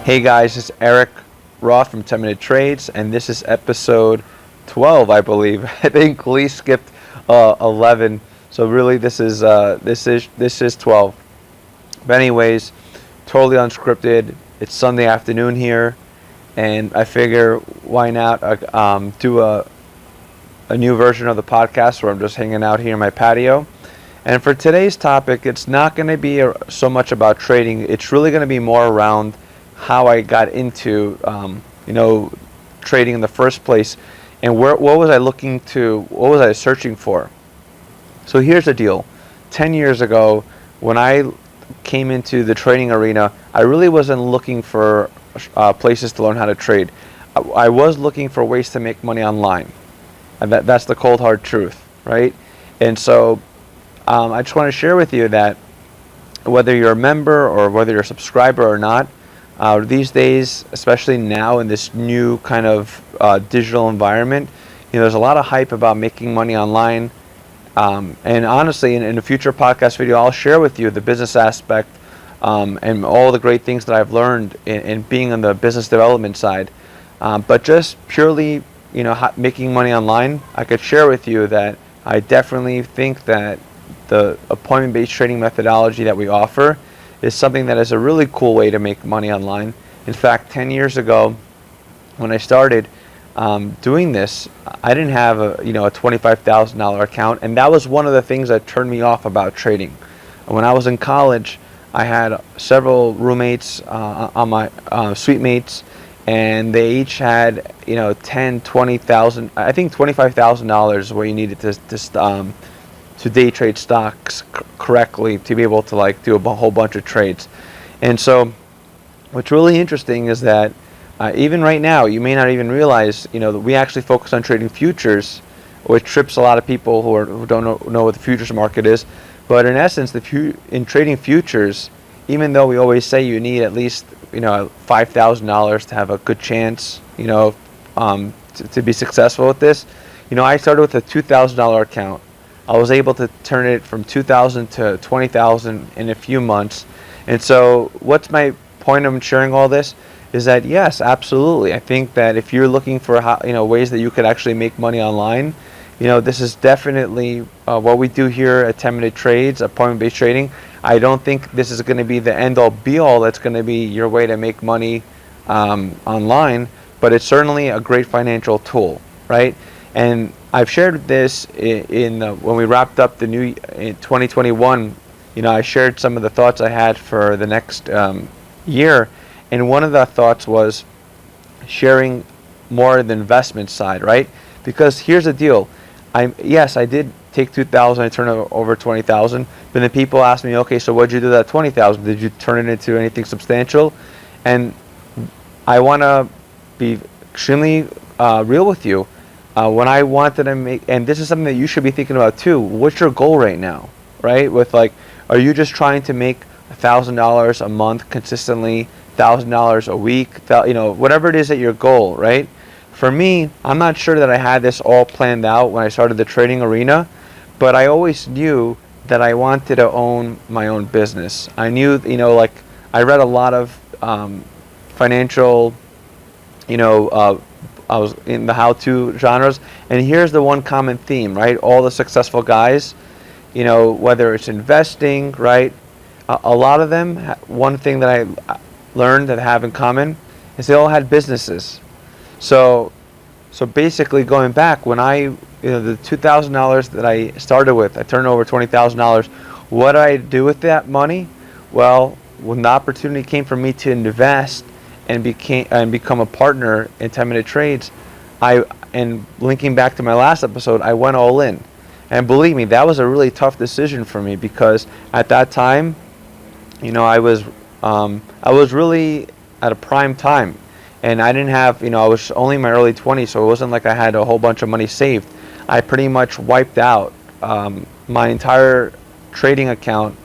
Hey guys, it's Eric Roth from 10 Minute Trades, and this is episode 12, I believe. I think Lee skipped 11, so really this is 12. But anyways, totally unscripted. It's Sunday afternoon here, and I figure why not do a new version of the podcast where I'm just hanging out here in my patio. And for today's topic, it's not going to be so much about trading. It's really going to be more around how I got into trading in the first place, and what was I searching for. So here's the deal. 10 years ago, when I came into the trading arena, I really wasn't looking for places to learn how to trade. I was looking for ways to make money online, and that's the cold hard truth, right? And so I just want to share with you that whether you're a member or whether you're a subscriber or not, these days, especially now in this new kind of digital environment, there's a lot of hype about making money online. And honestly, in a future podcast video, I'll share with you the business aspect and all the great things that I've learned in being on the business development side. But just purely, making money online, I could share with you that I definitely think that the appointment-based trading methodology that we offer is something that is a really cool way to make money online. In fact, 10 years ago, when I started doing this, I didn't have a $25,000 account, and that was one of the things that turned me off about trading. When I was in college, I had several roommates on my suite mates, and they each had $10,000, $20,000. I think $25,000 is what you needed to day trade stocks correctly to be able to do a whole bunch of trades. And so what's really interesting is that even right now, you may not even realize that we actually focus on trading futures, which trips a lot of people who don't know what the futures market is. But in essence, in trading futures, even though we always say you need at least $5,000 to have a good chance to be successful with this, I started with a $2,000 account. I was able to turn it from $2,000 to $20,000 in a few months. And so what's my point of sharing all this is that, yes, absolutely. I think that if you're looking for ways that you could actually make money online, this is definitely what we do here at 10 Minute Trades, appointment-based trading. I don't think this is going to be the end-all be-all that's going to be your way to make money online, but it's certainly a great financial tool, right? And I've shared this when we wrapped up the new in 2021. I shared some of the thoughts I had for the next year, and one of the thoughts was sharing more of the investment side, right? Because here's the deal. I did take $2,000, I turned it over $20,000, but then people ask me, okay, so what did you do with that $20,000? Did you turn it into anything substantial? And I want to be extremely real with you. When I wanted to make, and this is something that you should be thinking about too, what's your goal right now, right? Are you just trying to make $1,000 a month consistently, $1,000 a week, whatever it is at your goal, right? For me, I'm not sure that I had this all planned out when I started the trading arena, but I always knew that I wanted to own my own business. I knew, I read a lot of financial, I was in the how-to genres, and here's the one common theme, right? All the successful guys, whether it's investing, right? A lot of them, one thing that I learned that have in common is they all had businesses. So basically, going back, when the $2,000 that I started with, I turned over $20,000. What did I do with that money? Well, when the opportunity came for me to invest and become a partner in 10 Minute Trades, and linking back to my last episode, I went all in. And believe me, that was a really tough decision for me, because at that time, I was really at a prime time, and I didn't have, I was only in my early 20s, so it wasn't like I had a whole bunch of money saved. I pretty much wiped out my entire trading account.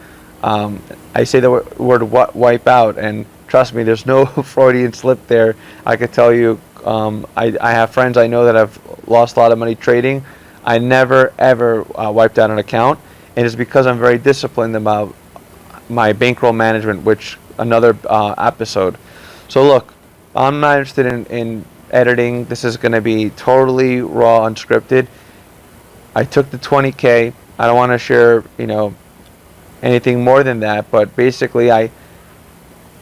I say the word wipe out, and trust me, there's no Freudian slip there. I could tell you, I have friends I know that have lost a lot of money trading. I never ever wiped out an account, and it's because I'm very disciplined about my bankroll management, which another episode. So look, I'm not interested in editing. This is going to be totally raw, unscripted. I took the 20K. I don't want to share, anything more than that. But basically,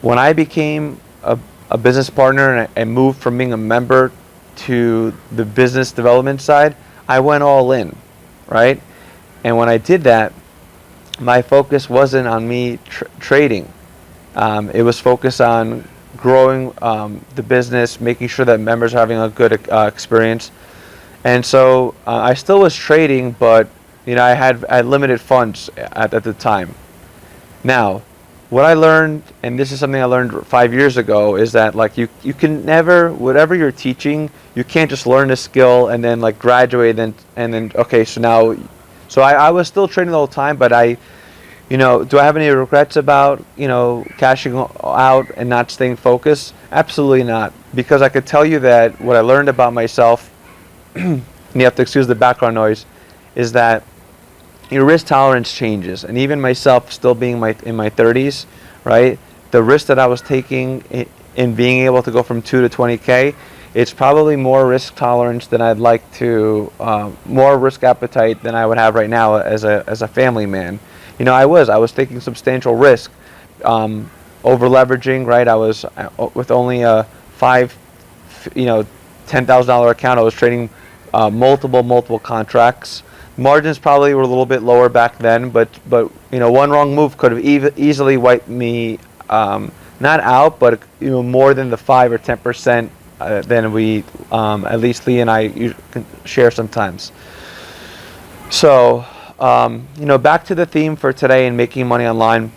when I became a business partner and I moved from being a member to the business development side, I went all in, right? And when I did that, my focus wasn't on me trading. It was focused on growing the business, making sure that members are having a good experience. And so I still was trading, but I had limited funds at the time. Now, what I learned, and this is something I learned 5 years ago, is that like you can never, whatever you're teaching, you can't just learn a skill and then like graduate and then okay, so I was still trading the whole time, but do I have any regrets about cashing out and not staying focused? Absolutely not, because I could tell you that what I learned about myself, and you have to excuse the background noise, is that your risk tolerance changes. And even myself, still being in my 30s, right? The risk that I was taking in being able to go from 2 to 20K, it's probably more risk tolerance than I'd like to, more risk appetite than I would have right now as a family man. I was taking substantial risk, over leveraging, right? I was with only a $10,000 account. I was trading multiple contracts. Margins probably were a little bit lower back then, but one wrong move could have easily wiped me not out, but more than the 5 or 10% than we at least Lee and I share sometimes. So back to the theme for today and making money online.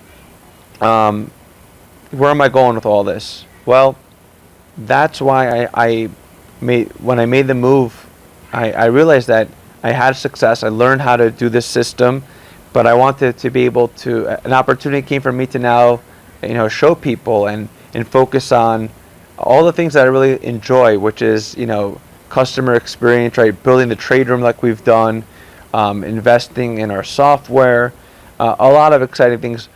Where am I going with all this? Well, that's why when I made the move, I realized that I had success. I learned how to do this system, but I wanted to be able to. An opportunity came for me to now, show people and focus on all the things that I really enjoy, which is customer experience, right? Building the trade room like we've done, investing in our software, a lot of exciting things.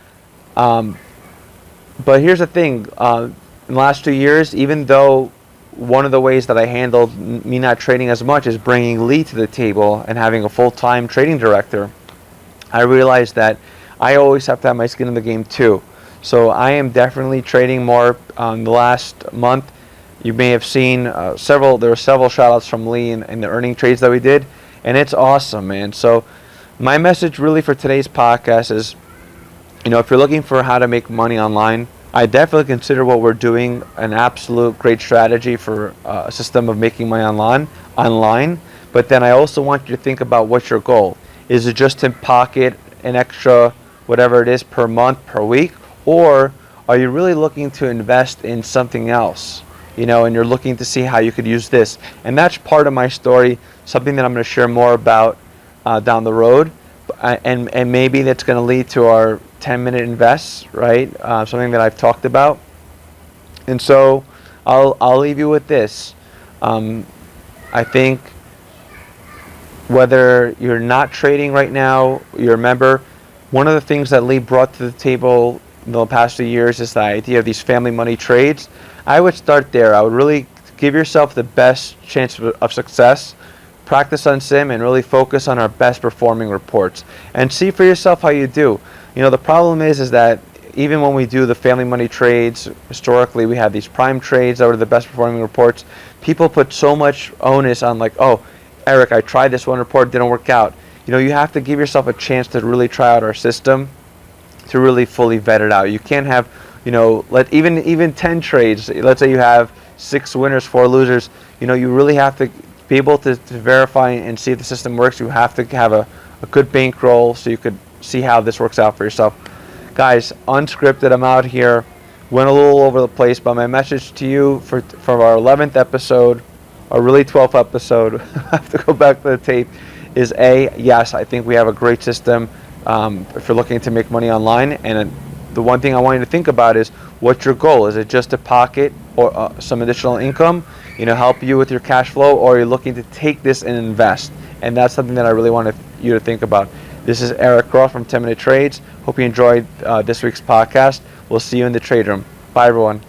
But here's the thing: in the last 2 years, even though one of the ways that I handled me not trading as much is bringing Lee to the table and having a full-time trading director, I realized that I always have to have my skin in the game too. So I am definitely trading more. The last month, you may have seen there were several shout-outs from Lee in the earning trades that we did, and it's awesome, man. So my message really for today's podcast is, if you're looking for how to make money online, I definitely consider what we're doing an absolute great strategy for a system of making money online. But then I also want you to think about what's your goal. Is it just to pocket an extra whatever it is per month, per week? Or are you really looking to invest in something else? And you're looking to see how you could use this. And that's part of my story, something that I'm going to share more about down the road. And maybe that's going to lead to our 10-minute invests, right? Something that I've talked about. And so I'll leave you with this. I think whether you're not trading right now, you're a member, one of the things that Lee brought to the table in the past few years is the idea of these family money trades. I would start there. I would really give yourself the best chance of success. Practice on sim and really focus on our best performing reports and see for yourself how you do. The problem is that even when we do the family money trades, historically we have these prime trades that were the best performing reports. People put so much onus on like, oh, Eric, I tried this one report, didn't work out. You have to give yourself a chance to really try out our system, to really fully vet it out. You can't have, let even 10 trades. Let's say you have 6 winners, 4 losers. You really have to be able to verify and see if the system works. You have to have a good bankroll so you could see how this works out for yourself. Guys, unscripted, I'm out here. Went a little over the place, but my message to you for our 11th episode, or really 12th episode, I have to go back to the tape, is yes, I think we have a great system if you're looking to make money online. And the one thing I want you to think about is, what's your goal? Is it just to pocket or some additional income, help you with your cash flow, or are you looking to take this and invest? And that's something that I really want you to think about. This is Eric Cross from 10 Minute Trades. Hope you enjoyed this week's podcast. We'll see you in the trade room. Bye, everyone.